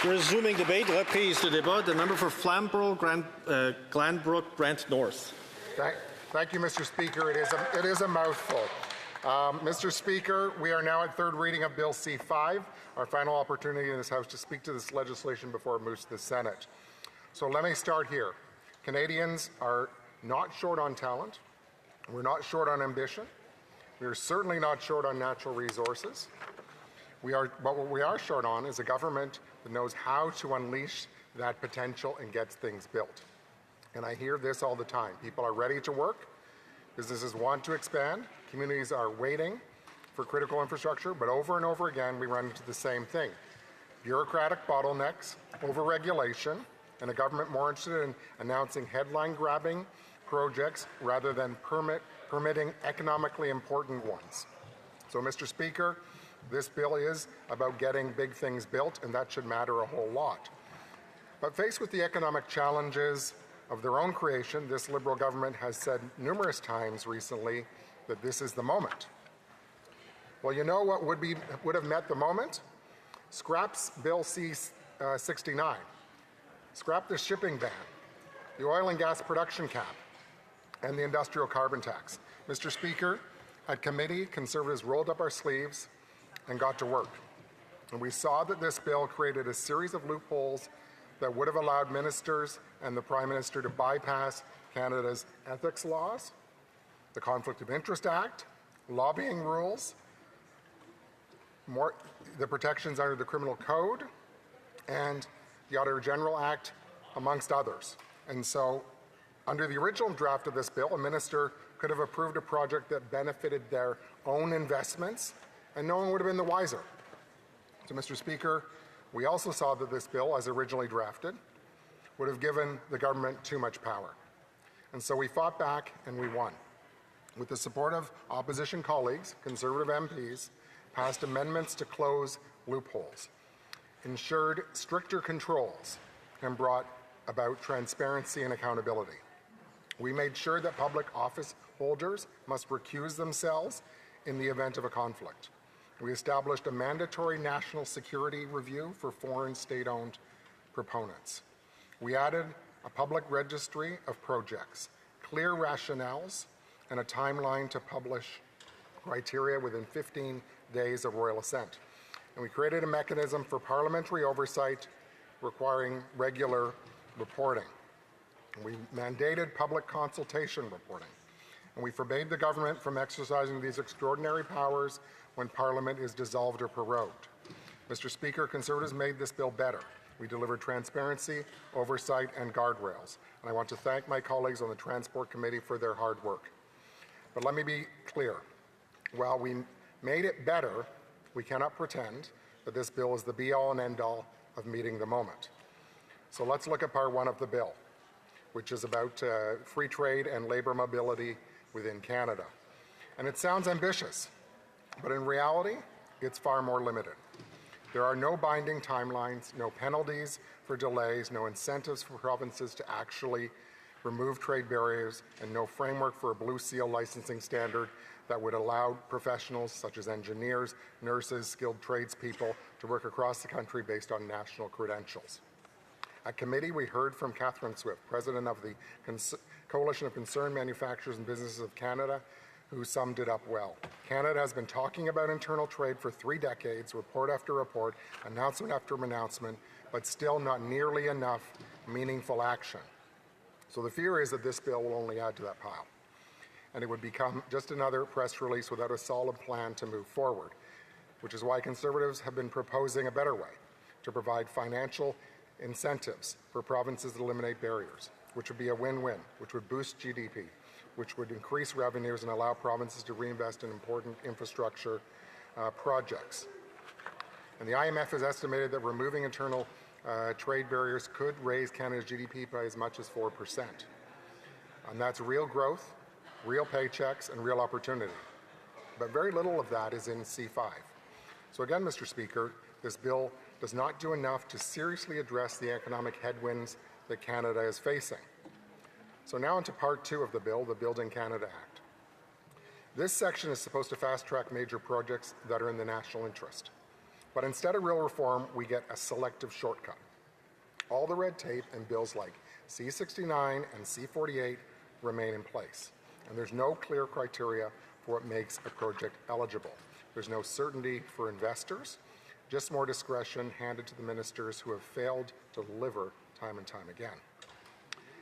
Resuming debate, reprise de débat. The member for Flamborough, Glanbrook, Brent North. Thank you, Mr. Speaker. It is a mouthful. Mr. Speaker, we are now at third reading of Bill C-5, our final opportunity in this House to speak to this legislation before it moves to the Senate. So let me start here. Canadians are not short on talent. We're not short on ambition. We are certainly not short on natural resources. What we are short on is a government that knows how to unleash that potential and gets things built. And I hear this all the time. People are ready to work. Businesses want to expand. Communities are waiting for critical infrastructure, but over and over again, we run into the same thing. Bureaucratic bottlenecks, overregulation, and a government more interested in announcing headline-grabbing projects rather than permitting economically important ones. So, Mr. Speaker, this bill is about getting big things built, and that should matter a whole lot. But faced with the economic challenges of their own creation, this Liberal government has said numerous times recently that this is the moment. Well, you know what would have met the moment? Scraps Bill C-69. Scrap the shipping ban, the oil and gas production cap, and the industrial carbon tax. Mr. Speaker, at committee, Conservatives rolled up our sleeves and got to work. And we saw that this bill created a series of loopholes that would have allowed ministers and the Prime Minister to bypass Canada's ethics laws, the Conflict of Interest Act, lobbying rules, the protections under the Criminal Code, and the Auditor General Act, amongst others. And so, under the original draft of this bill, a minister could have approved a project that benefited their own investments, and no one would have been the wiser. So, Mr. Speaker, we also saw that this bill, as originally drafted, would have given the government too much power. And so we fought back and we won. With the support of opposition colleagues, Conservative MPs, passed amendments to close loopholes, ensured stricter controls, and brought about transparency and accountability. We made sure that public office holders must recuse themselves in the event of a conflict. We established a mandatory national security review for foreign state-owned proponents. We added a public registry of projects, clear rationales, and a timeline to publish criteria within 15 days of royal assent. And we created a mechanism for parliamentary oversight requiring regular reporting. And we mandated public consultation reporting. And we forbade the government from exercising these extraordinary powers when Parliament is dissolved or prorogued. Mr. Speaker, Conservatives made this bill better. We delivered transparency, oversight, and guardrails. And I want to thank my colleagues on the Transport Committee for their hard work. But let me be clear. While we made it better, we cannot pretend that this bill is the be-all and end-all of meeting the moment. So let's look at part one of the bill, which is about free trade and labour mobility within Canada. And it sounds ambitious, but in reality, it's far more limited. There are no binding timelines, no penalties for delays, no incentives for provinces to actually remove trade barriers, and no framework for a Blue Seal licensing standard that would allow professionals such as engineers, nurses, skilled tradespeople to work across the country based on national credentials. At committee, we heard from Catherine Swift, President of the Coalition of Concerned Manufacturers and Businesses of Canada, who summed it up well. Canada has been talking about internal trade for 3 decades, report after report, announcement after announcement, but still not nearly enough meaningful action. So the fear is that this bill will only add to that pile, and it would become just another press release without a solid plan to move forward, which is why Conservatives have been proposing a better way to provide financial incentives for provinces to eliminate barriers, which would be a win-win, which would boost GDP, which would increase revenues and allow provinces to reinvest in important infrastructure projects. And the IMF has estimated that removing internal trade barriers could raise Canada's GDP by as much as 4%. And that's real growth, real paychecks, and real opportunity. But very little of that is in C-5. So again, Mr. Speaker, this bill does not do enough to seriously address the economic headwinds that Canada is facing. So now into part two of the bill, the Building Canada Act. This section is supposed to fast-track major projects that are in the national interest. But instead of real reform, we get a selective shortcut. All the red tape and bills like C-69 and C-48 remain in place. And there's no clear criteria for what makes a project eligible. There's no certainty for investors, just more discretion handed to the ministers who have failed to deliver time and time again.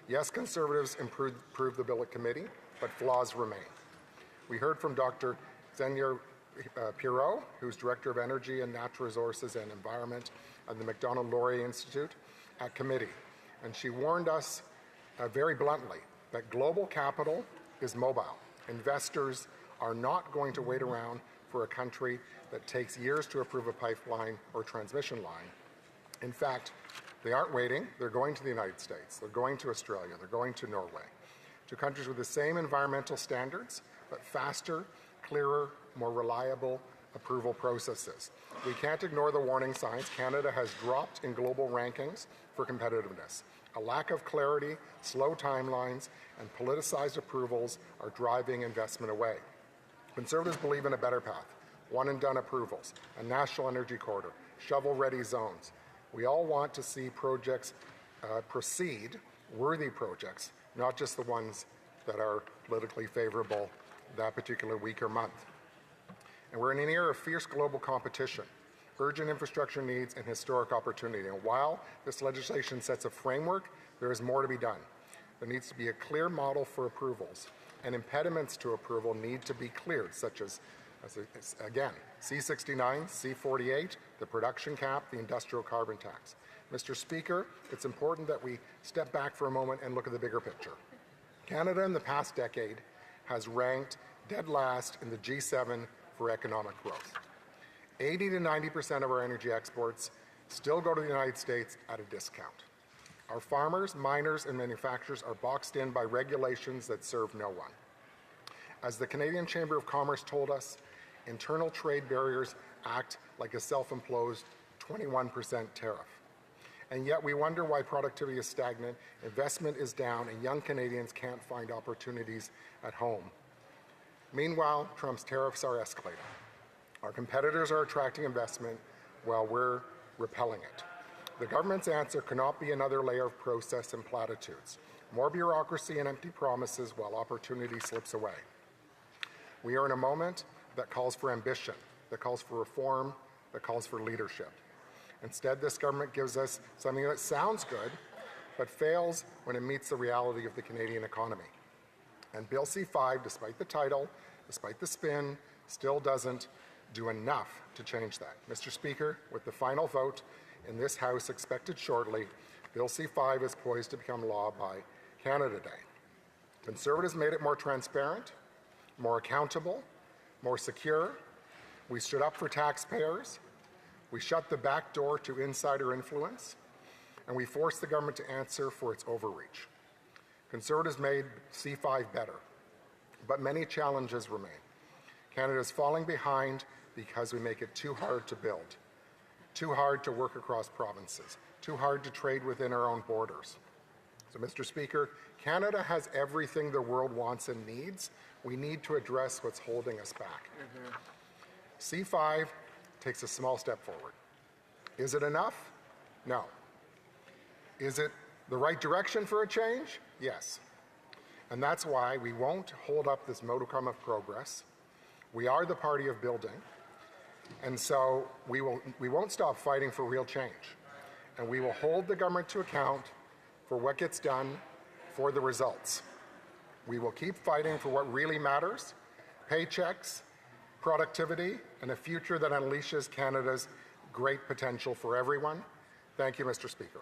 Yes, Conservatives improved the bill at committee, but flaws remain. We heard from Dr. Xenia Pirot, who's Director of Energy and Natural Resources and Environment at the Macdonald-Laurier Institute at committee. And she warned us very bluntly that global capital is mobile. Investors are not going to wait around for a country that takes years to approve a pipeline or transmission line. In fact, they aren't waiting. They're going to the United States. They're going to Australia. They're going to Norway, to countries with the same environmental standards, but faster, clearer, more reliable approval processes. We can't ignore the warning signs. Canada has dropped in global rankings for competitiveness. A lack of clarity, slow timelines, and politicized approvals are driving investment away. Conservatives believe in a better path, one-and-done approvals, a national energy corridor, shovel-ready zones. We all want to see projects proceed, worthy projects, not just the ones that are politically favorable that particular week or month. And we're in an era of fierce global competition, urgent infrastructure needs, and historic opportunity. And while this legislation sets a framework, there is more to be done. There needs to be a clear model for approvals, and impediments to approval need to be cleared, such as again, C-69, C-48, the production cap, the industrial carbon tax. Mr. Speaker, it's important that we step back for a moment and look at the bigger picture. Canada in the past decade has ranked dead last in the G7 for economic growth. 80 to 90% of our energy exports still go to the United States at a discount. Our farmers, miners, and manufacturers are boxed in by regulations that serve no one. As the Canadian Chamber of Commerce told us, internal trade barriers act like a self-imposed 21% tariff. And yet we wonder why productivity is stagnant, investment is down, and young Canadians can't find opportunities at home. Meanwhile, Trump's tariffs are escalating. Our competitors are attracting investment while we're repelling it. The government's answer cannot be another layer of process and platitudes, more bureaucracy and empty promises while opportunity slips away. We are in a moment that calls for ambition, that calls for reform, that calls for leadership. Instead, this government gives us something that sounds good, but fails when it meets the reality of the Canadian economy. And Bill C-5, despite the title, despite the spin, still doesn't do enough to change that. Mr. Speaker, with the final vote in this House expected shortly, Bill C-5 is poised to become law by Canada Day. Conservatives made it more transparent, more accountable, more secure. We stood up for taxpayers. We shut the back door to insider influence, and we forced the government to answer for its overreach. Conservatives made C-5 better, but many challenges remain. Canada is falling behind because we make it too hard to build, too hard to work across provinces, too hard to trade within our own borders. So, Mr. Speaker, Canada has everything the world wants and needs. We need to address what's holding us back. C-5 takes a small step forward. Is it enough? No. Is it the right direction for a change? Yes. And that's why we won't hold up this modicum of progress. We are the party of building. And so we won't stop fighting for real change. And we will hold the government to account for what gets done, for the results. We will keep fighting for what really matters: paychecks, productivity, and a future that unleashes Canada's great potential for everyone. Thank you, Mr. Speaker.